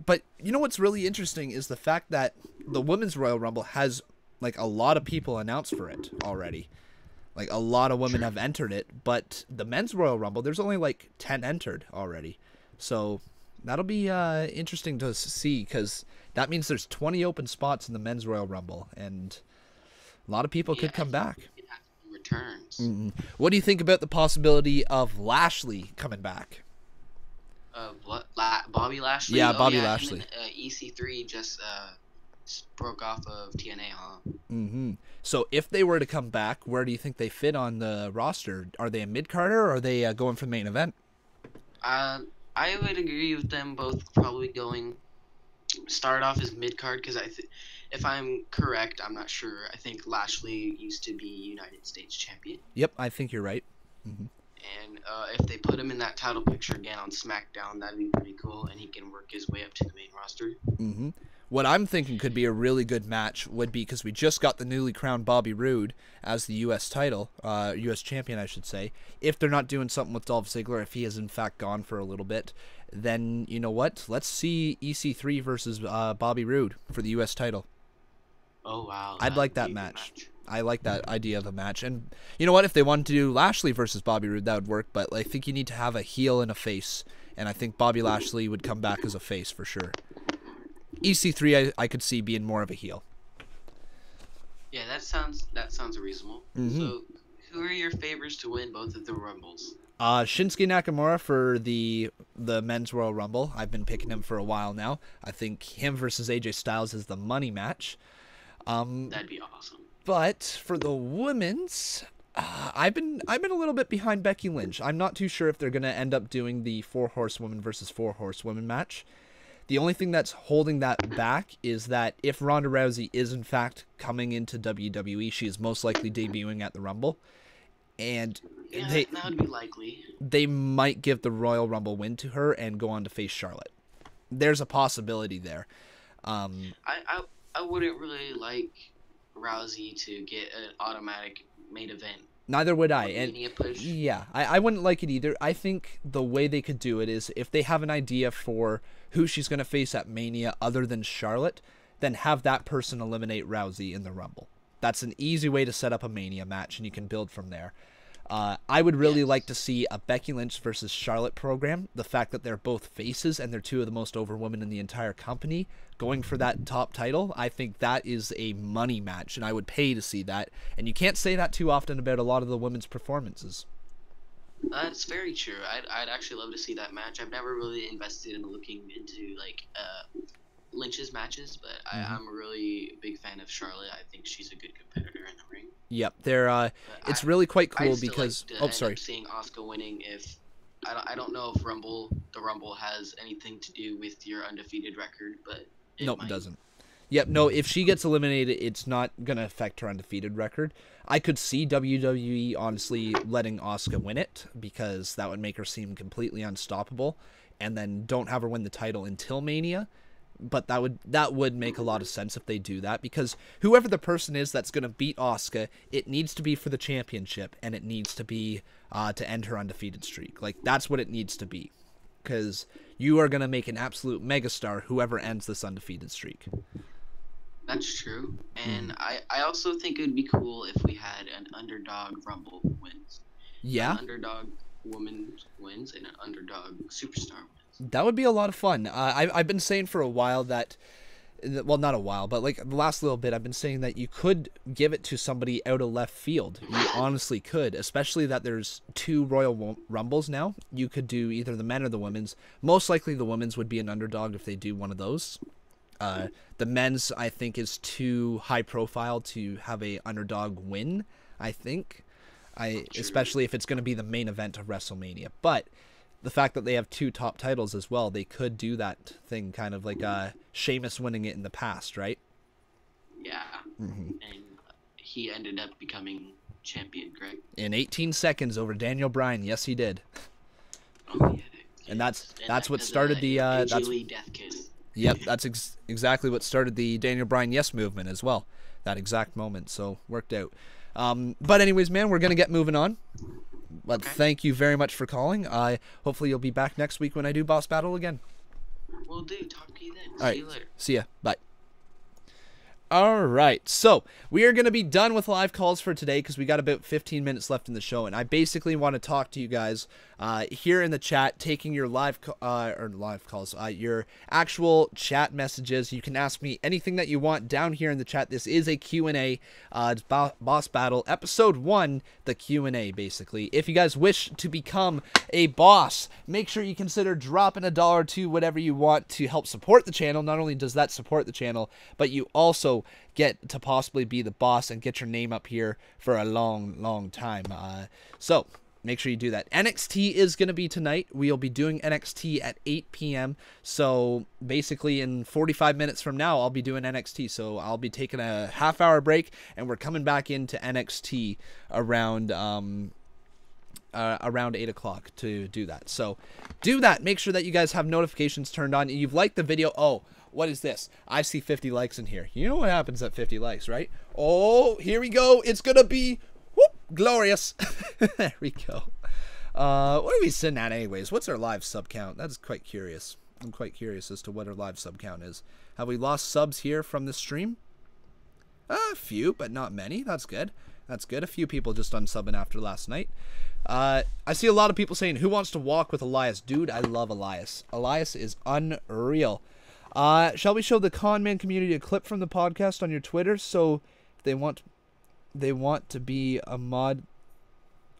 But you know what's really interesting is the fact that the Women's Royal Rumble has like a lot of people announced for it already. Like a lot of women have entered it, but the Men's Royal Rumble, there's only like 10 entered already. So that'll be interesting to see because that means there's 20 open spots in the Men's Royal Rumble, and a lot of people could come back. It has returns. What do you think about the possibility of Lashley coming back? Bobby Lashley? Yeah, Oh, Bobby him Lashley. And, EC3 just broke off of TNA, huh? So if they were to come back, where do you think they fit on the roster? Are they a mid-carder or are they going for the main event? I would agree with them both probably start off as mid-card because if I'm correct, I'm not sure. I think Lashley used to be United States champion. Yep, I think you're right. And if they put him in that title picture again on SmackDown, that'd be pretty cool, and he can work his way up to the main roster. What I'm thinking could be a really good match would be, because we just got the newly crowned Bobby Roode as the U.S. title, U.S. champion, I should say. If they're not doing something with Dolph Ziggler, if he has in fact gone for a little bit, then you know what? Let's see EC3 versus Bobby Roode for the U.S. title. Oh, wow. I'd like that match. I like that idea of a match. And you know what? If they wanted to do Lashley versus Bobby Roode, that would work. But I think you need to have a heel and a face. And I think Bobby Lashley would come back as a face for sure. EC3, I could see being more of a heel. Yeah, that sounds reasonable. So, who are your favorites to win both of the Rumbles? Shinsuke Nakamura for the Men's Royal Rumble. I've been picking him for a while now. I think him versus AJ Styles is the money match. That'd be awesome. But for the women's, I've been a little bit behind Becky Lynch. I'm not too sure if they're gonna end up doing the 4 horsewomen versus 4 horsewomen match. The only thing that's holding that back is that if Ronda Rousey is in fact coming into WWE, she is most likely debuting at the Rumble, and Yeah, that would be likely. they might give the Royal Rumble win to her and go on to face Charlotte. There's a possibility there. I wouldn't really like Rousey to get an automatic main event. Neither would I. And Mania push. yeah, I wouldn't like it either. I think the way they could do it is if they have an idea for who she's going to face at Mania other than Charlotte, then have that person eliminate Rousey in the Rumble. That's an easy way to set up a Mania match, and you can build from there. I would really Yes. like to see a Becky Lynch versus Charlotte program. The fact that they're both faces and they're two of the most over women in the entire company going for that top title, I think that is a money match, and I would pay to see that. And you can't say that too often about a lot of the women's performances. That's very true. I'd actually love to see that match. I've never really invested in looking into like Lynch's matches, but I'm a really big fan of Charlotte. I think she's a good competitor in the ring. Yep, they're it's really quite cool I'd still because like to oh end sorry. up seeing Asuka winning. If I don't know if the Rumble has anything to do with your undefeated record, but Nope, it doesn't. Yep, no, if she gets eliminated, it's not going to affect her undefeated record. I could see WWE honestly letting Asuka win it because that would make her seem completely unstoppable, and then don't have her win the title until Mania. But that would make a lot of sense if they do that, because whoever the person is that's going to beat Asuka, it needs to be for the championship, and it needs to be to end her undefeated streak. Like, that's what it needs to be, because you are going to make an absolute megastar whoever ends this undefeated streak. That's true, and I also think it would be cool if we had an underdog Rumble wins. Yeah, An underdog woman wins and an underdog superstar wins. that would be a lot of fun. I've been saying for a while that, well, not a while, but like the last little bit, I've been saying that you could give it to somebody out of left field. You honestly could, especially that there's 2 Royal Rumbles now. You could do either the men or the women's. Most likely the women's would be an underdog if they do one of those. The men's, I think, is too high profile to have a underdog win, I think. Especially if it's going to be the main event of WrestleMania. But the fact that they have 2 top titles as well, they could do that thing kind of like Sheamus winning it in the past, right? Yeah, and he ended up becoming champion, correct? In 18 seconds over Daniel Bryan, yes he did. Oh yeah. And that's what as started a the that's Julie death kiss. Yep, that's exactly what started the Daniel Bryan yes movement as well. That exact moment, so worked out. But anyways, man, we're gonna get moving on. But thank you very much for calling. Hopefully you'll be back next week when I do Boss Battle again. Will do. Talk to you then. All right. See you later. See ya. Bye. All right, so we are going to be done with live calls for today because we got about 15 minutes left in the show, and I basically want to talk to you guys here in the chat, taking your live calls, your actual chat messages. You can ask me anything that you want down here in the chat. This is a Q&A, it's Boss Battle Episode 1, the Q&A, basically. If you guys wish to become a boss, make sure you consider dropping $1 or $2, whatever you want, to help support the channel. Not only does that support the channel, but you also get to possibly be the boss and get your name up here for a long time. So make sure you do that. NXT is going to be tonight. We'll be doing NXT at 8 p.m. So basically in 45 minutes from now, I'll be doing NXT. So I'll be taking a half-hour break, and we're coming back into NXT around 8 o'clock to do that. So do that. Make sure that you guys have notifications turned on. You've liked the video. Oh, what is this? I see 50 likes in here. You know what happens at 50 likes, right? Oh, here we go. It's going to be glorious. There we go. What are we sitting at anyways? What's our live sub count? That's quite curious. I'm quite curious as to what our live sub count is. Have we lost subs here from the stream? A few, but not many. That's good. That's good. A few people just unsubbing after last night. I see a lot of people saying, who wants to walk with Elias? Dude, I love Elias. Elias is unreal. Shall we show the Con Man community a clip from the podcast on your Twitter? So if they want to be a mod.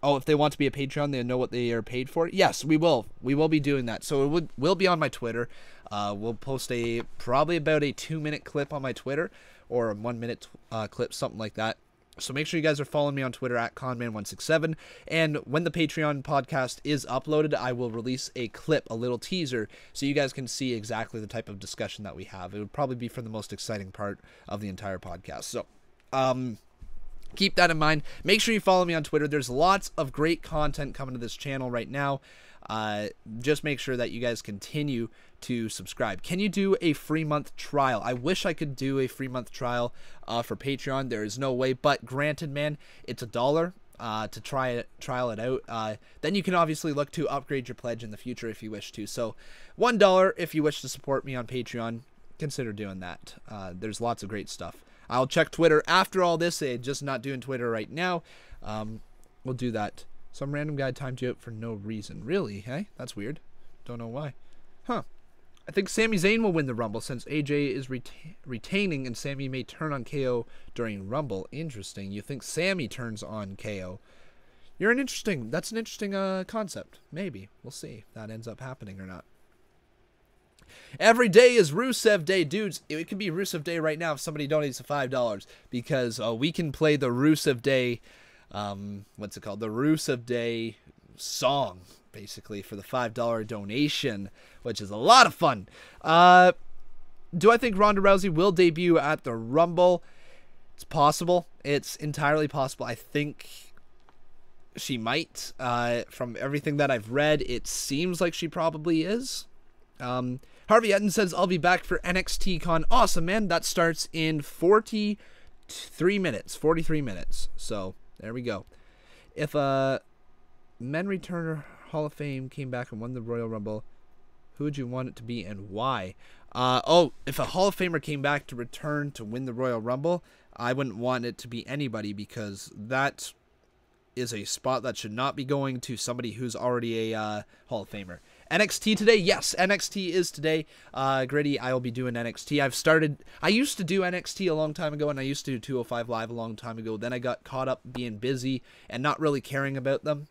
Oh, if they want to be a Patreon, they know what they are paid for. Yes, we will. We will be doing that. So it will be on my Twitter. We'll post probably about a 2-minute clip on my Twitter, or a 1-minute clip, something like that. So make sure you guys are following me on Twitter at Conman167. And when the Patreon podcast is uploaded, I will release a clip, a little teaser, so you guys can see exactly the type of discussion that we have. It would probably be for the most exciting part of the entire podcast. So, keep that in mind. Make sure you follow me on Twitter. There's lots of great content coming to this channel right now. Just make sure that you guys continue to subscribe. Can you do a free month trial? I wish I could do a free month trial for Patreon. There is no way, but granted, man, it's $1 to trial it out. Then you can obviously look to upgrade your pledge in the future if you wish to. So $1 if you wish to support me on Patreon, consider doing that. There's lots of great stuff. I'll check Twitter after all this. Just not doing Twitter right now. We'll do that Some random guy timed you out for no reason. Really? Hey, that's weird. Don't know why. Huh. I think Sami Zayn will win the Rumble since AJ is retaining and Sami may turn on KO during Rumble. Interesting. You think Sami turns on KO? That's an interesting concept. Maybe. We'll see if that ends up happening or not. Every day is Rusev Day. Dudes, it could be Rusev Day right now if somebody donates $5 because we can play the Rusev Day, what's it called? The Rusev Day song, basically, for the $5 donation, which is a lot of fun. Do I think Ronda Rousey will debut at the Rumble? It's possible. It's entirely possible. I think she might. From everything that I've read, it seems like she probably is. Harvey Etten says, I'll be back for NXT Con. Awesome, man. That starts in 43 minutes. So, there we go. If a Men Returner Hall of Fame came back and won the Royal Rumble, who would you want it to be and why? If a Hall of Famer came back to return to win the Royal Rumble, I wouldn't want it to be anybody because that is a spot that should not be going to somebody who's already a Hall of Famer. NXT today? Yes, NXT is today. Gritty, I will be doing NXT. I used to do NXT a long time ago, and I used to do 205 Live a long time ago. Then I got caught up being busy and not really caring about them,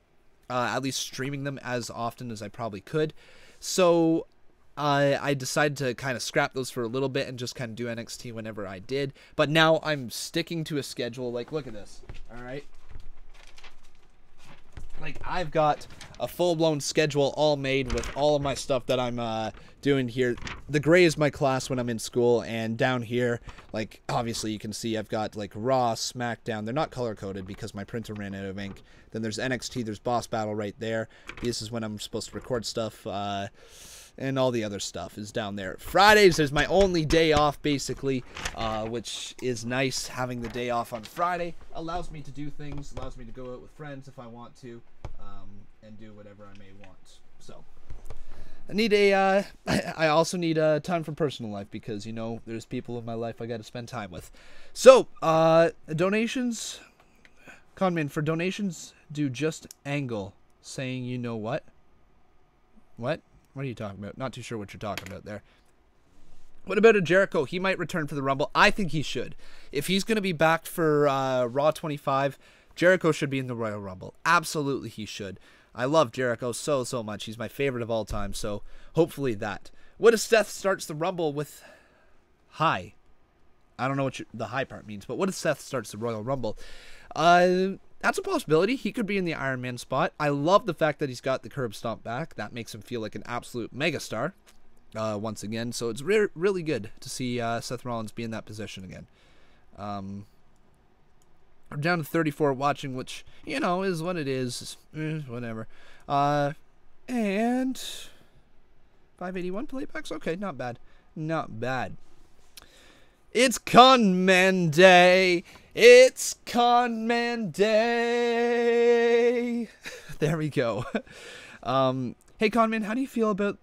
at least streaming them as often as I probably could. So I decided to kind of scrap those for a little bit and just kind of do NXT whenever I did. But now I'm sticking to a schedule. Like, look at this. All right. Like, I've got a full-blown schedule all made with all of my stuff that I'm doing here. The gray is my class when I'm in school, and down here, like, obviously you can see I've got, like, Raw, SmackDown. They're not color-coded because my printer ran out of ink. Then there's NXT, there's Boss Battle right there. This is when I'm supposed to record stuff, and all the other stuff is down there. Fridays is my only day off, basically, which is nice. Having the day off on Friday allows me to do things, allows me to go out with friends if I want to, and do whatever I may want. So, I need I also need time for personal life because, you know, there's people in my life I got to spend time with. So, donations, Conman, for donations, do just angle saying you know what? What? What are you talking about? Not too sure what you're talking about there. What about a Jericho? He might return for the Rumble. I think he should. If he's going to be back for Raw 25, Jericho should be in the Royal Rumble. Absolutely he should. I love Jericho so much. He's my favorite of all time, so hopefully that. What if Seth starts the Rumble with high? I don't know what the high part means, but what if Seth starts the Royal Rumble? That's a possibility. He could be in the Iron Man spot. I love the fact that he's got the curb stomp back. That makes him feel like an absolute megastar once again. So it's really good to see Seth Rollins be in that position again. I'm down to 34 watching, which, you know, is what it is. Whatever. And 581 playbacks? Okay, not bad. Not bad. It's Conman Day. It's Conman Day. There we go. Hey, Conman, how do you feel about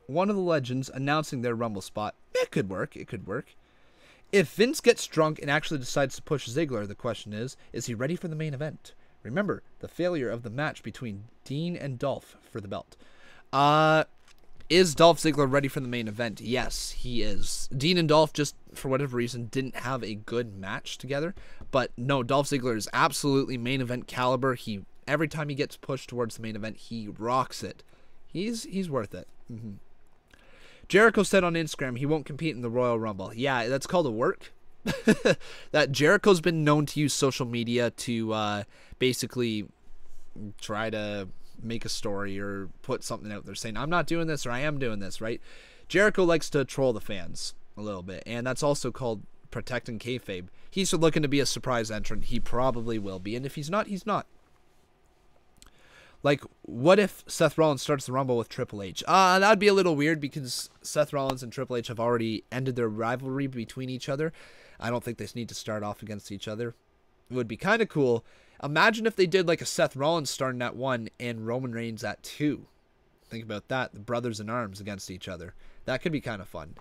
one of the legends announcing their Rumble spot? It could work. It could work. If Vince gets drunk and actually decides to push Ziggler, the question is he ready for the main event? Remember, the failure of the match between Dean and Dolph for the belt. Is Dolph Ziggler ready for the main event? Yes, he is. Dean and Dolph just, for whatever reason, didn't have a good match together. But no, Dolph Ziggler is absolutely main event caliber. Every time he gets pushed towards the main event, he rocks it. He's worth it. Mm-hmm. Jericho said on Instagram he won't compete in the Royal Rumble. Yeah, that's called a work. That Jericho's been known to use social media to basically try to make a story or put something out there saying, I'm not doing this or I am doing this, right? Jericho likes to troll the fans a little bit, and that's also called protecting kayfabe. He's looking to be a surprise entrant. He probably will be, and if he's not, he's not. Like, what if Seth Rollins starts the Rumble with Triple H? That'd be a little weird because Seth Rollins and Triple H have already ended their rivalry between each other. I don't think they need to start off against each other. It would be kind of cool. Imagine if they did like a Seth Rollins starting at 1 and Roman Reigns at 2. Think about that. The brothers in arms against each other. That could be kind of fun.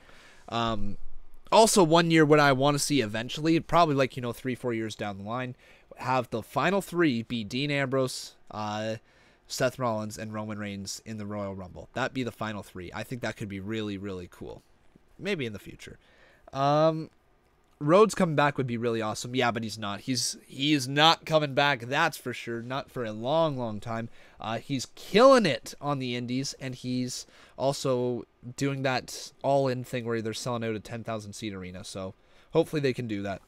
Also, 1 year what I want to see eventually, probably like, 3-4 years down the line, have the final 3 be Dean Ambrose, Seth Rollins, and Roman Reigns in the Royal Rumble. That'd be the final 3. I think that could be really, really cool. Maybe in the future. Rhodes coming back would be really awesome. Yeah, but he's not. He is not coming back, that's for sure. Not for a long, long time. He's killing it on the indies, and he's also doing that all-in thing where they're selling out a 10,000-seat arena. So hopefully they can do that.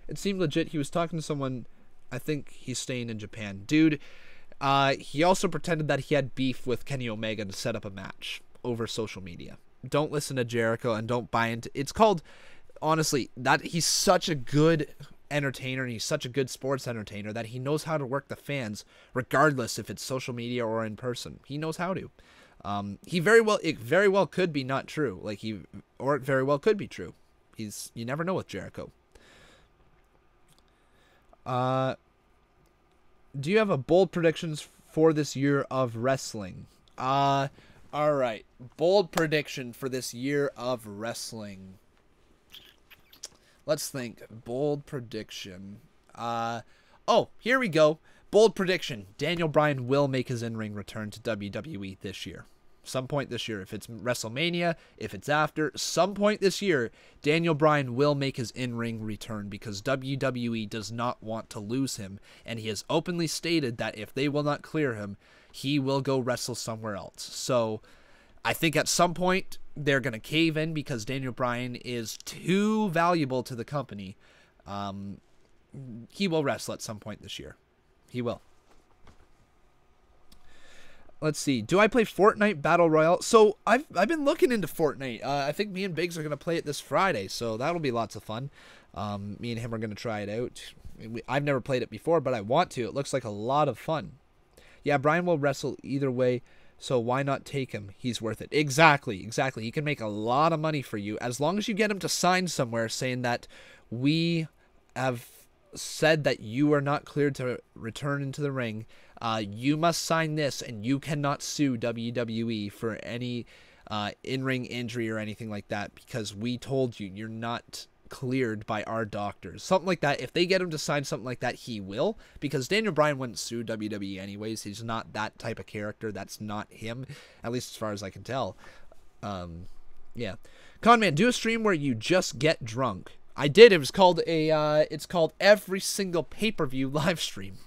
It seemed legit. He was talking to someone. I think he's staying in Japan. Dude, he also pretended that he had beef with Kenny Omega to set up a match over social media. Don't listen to Jericho and don't buy into. It's called, honestly, that he's such a good entertainer and he's such a good sports entertainer that he knows how to work the fans regardless if it's social media or in person. He knows how to. It very well could be not true. Or it very well could be true. You never know with Jericho. Do you have a bold predictions for this year of wrestling? All right. Bold prediction for this year of wrestling. Let's think. Bold prediction. Oh, here we go. Bold prediction. Daniel Bryan will make his in-ring return to WWE this year. Some point this year. If it's WrestleMania, if it's after, some point this year, Daniel Bryan will make his in-ring return because WWE does not want to lose him. And he has openly stated that if they will not clear him, he will go wrestle somewhere else. So I think at some point they're going to cave in because Daniel Bryan is too valuable to the company. He will wrestle at some point this year. He will. Let's see. Do I play Fortnite Battle Royale? So I've been looking into Fortnite. I think me and Biggs are going to play it this Friday, so that'll be lots of fun. Me and him are going to try it out. I've never played it before, but I want to. It looks like a lot of fun. Yeah, Brian will wrestle either way, so why not take him? He's worth it. Exactly. He can make a lot of money for you as long as you get him to sign somewhere saying that we have said that you are not cleared to return into the ring. You must sign this, and you cannot sue WWE for any in-ring injury or anything like that because we told you you're not cleared by our doctors. Something like that. If they get him to sign something like that, he will, because Daniel Bryan wouldn't sue WWE anyways. He's not that type of character. That's not him, at least as far as I can tell. Yeah. Conman, do a stream where you just get drunk. I did. It was called it's called Every Single Pay-Per-View Live Stream.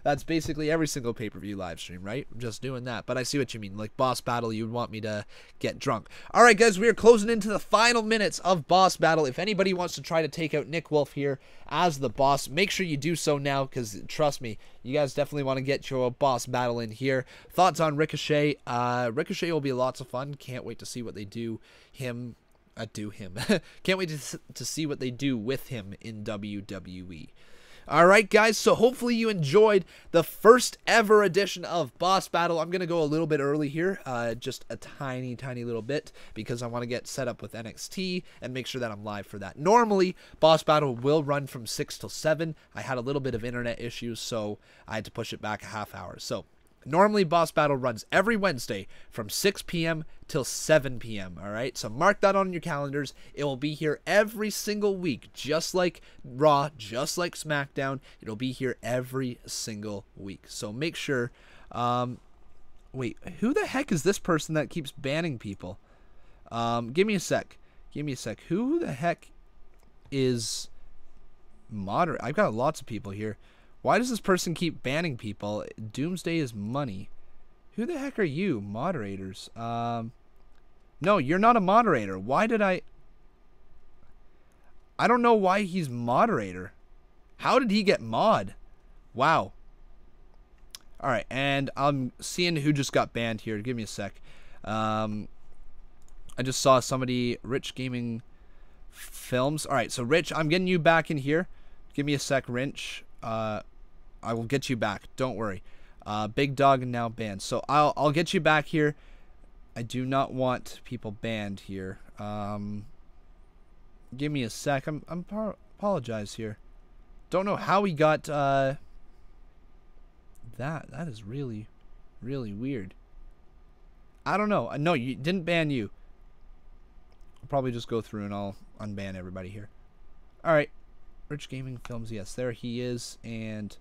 That's basically every single pay-per-view live stream, right? I'm just doing that, but I see what you mean. Like Boss Battle, you'd want me to get drunk. All right, guys, we are closing into the final minutes of Boss Battle. If anybody wants to try to take out Nick Wolf here as the boss, make sure you do so now, because trust me, you guys definitely want to get your Boss Battle in here. Thoughts on Ricochet? Ricochet will be lots of fun. Can't wait to see what they do him. Can't wait to see what they do with him in WWE. All right, guys, so hopefully you enjoyed the first ever edition of Boss Battle. I'm going to go a little bit early here, just a tiny little bit, because I want to get set up with NXT and make sure that I'm live for that. Normally, Boss Battle will run from 6 till 7. I had a little bit of internet issues, so I had to push it back a half hour. So normally, Boss Battle runs every Wednesday from 6 p.m. till 7 p.m., all right? So mark that on your calendars. It will be here every single week, just like Raw, just like SmackDown. It'll be here every single week. So make sure... wait, who the heck is this person that keeps banning people? Give me a sec. Who the heck is moderate? I've got lots of people here. Why does this person keep banning people? Doomsday is money. Who the heck are you? Moderators. No, you're not a moderator. Why did I don't know why he's moderator. How did he get mod? Wow. Alright, and I'm seeing who just got banned here. Give me a sec. I just saw somebody, Rich Gaming Films. Alright, so Rich, I'm getting you back in here. Give me a sec, Rich. I will get you back. Don't worry. Big Dog now banned. So I'll get you back here. I do not want people banned here. Give me a sec. Apologize here. Don't know how he got that. That is really weird. I don't know. No, you didn't ban you. probably just go through and I'll unban everybody here. All right. Rich Gaming Films. Yes, there he is. And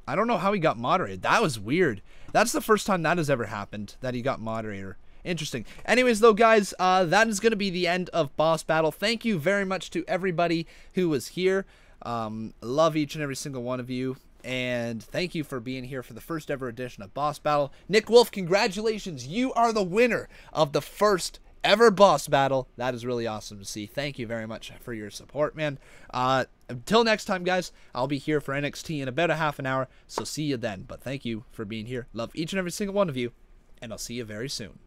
I don't know how he got moderated. That was weird. That's the first time that has ever happened, that he got moderator. Interesting. Anyways, though, guys, that is going to be the end of Boss Battle. Thank you very much to everybody who was here. Love each and every single one of you. And thank you for being here for the first ever edition of Boss Battle. Nick Wolf, congratulations. You are the winner of the first ever Boss Battle. That is really awesome to see. Thank you very much for your support, man. Until next time, guys, I'll be here for NXT in about a half an hour. So see you then. But thank you for being here. Love each and every single one of you. And I'll see you very soon.